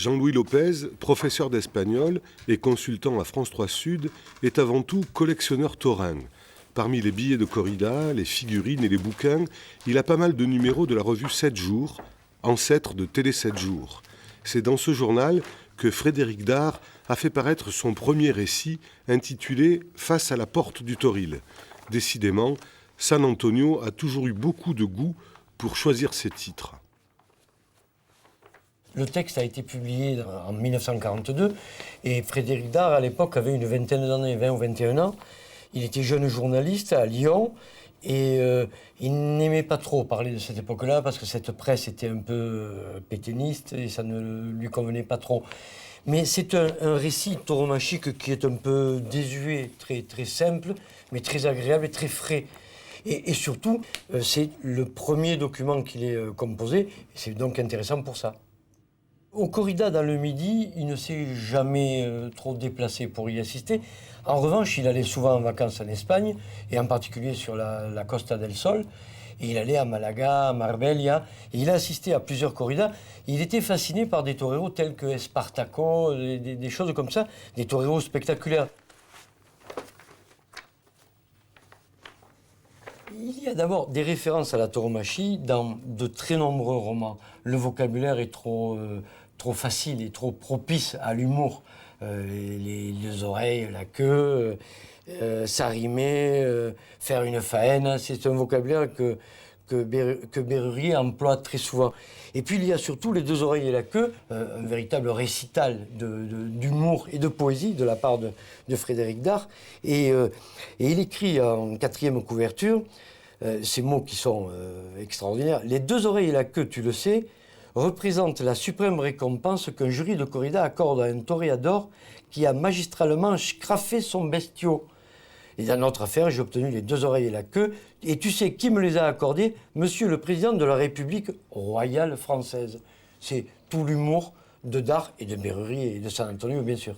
Jean-Louis Lopez, professeur d'espagnol et consultant à France 3 Sud, est avant tout collectionneur taurin. Parmi les billets de corrida, les figurines et les bouquins, il a pas mal de numéros de la revue 7 jours, ancêtre de Télé 7 jours. C'est dans ce journal que Frédéric Dard a fait paraître son premier récit intitulé « Face à la porte du Toril ». Décidément, San Antonio a toujours eu beaucoup de goût pour choisir ses titres. Le texte a été publié en 1942 et Frédéric Dard, à l'époque, avait une vingtaine d'années, 20 ou 21 ans. Il était jeune journaliste à Lyon et il n'aimait pas trop parler de cette époque-là parce que cette presse était un peu pétainiste et ça ne lui convenait pas trop. Mais c'est un récit tauromachique qui est un peu désuet, très, très simple, mais très agréable et très frais. Et surtout, c'est le premier document qu'il ait composé, et c'est donc intéressant pour ça. Au corrida dans le Midi, il ne s'est jamais trop déplacé pour y assister. En revanche, il allait souvent en vacances en Espagne, et en particulier sur la Costa del Sol. Et il allait à Malaga, à Marbella, et il a assisté à plusieurs corridas. Il était fasciné par des toreros tels que Espartaco, des choses comme ça, des toreros spectaculaires. Il y a d'abord des références à la tauromachie dans de très nombreux romans. Le vocabulaire est trop facile et trop propice à l'humour. Les deux oreilles, la queue, s'arrimer, faire une faine, c'est un vocabulaire que Berruyer emploie très souvent. Et puis il y a surtout les deux oreilles et la queue, un véritable récital d'humour et de poésie de la part de Frédéric Dard. Et il écrit en 4e couverture ces mots qui sont extraordinaires. Les deux oreilles et la queue, tu le sais, représentent la suprême récompense qu'un jury de corrida accorde à un toréador qui a magistralement scraffé son bestiau. Et dans notre affaire, j'ai obtenu les deux oreilles et la queue. Et tu sais qui me les a accordées? Monsieur le Président de la République royale française. C'est tout l'humour de Dard et de Berruyer et de San Antonio, bien sûr.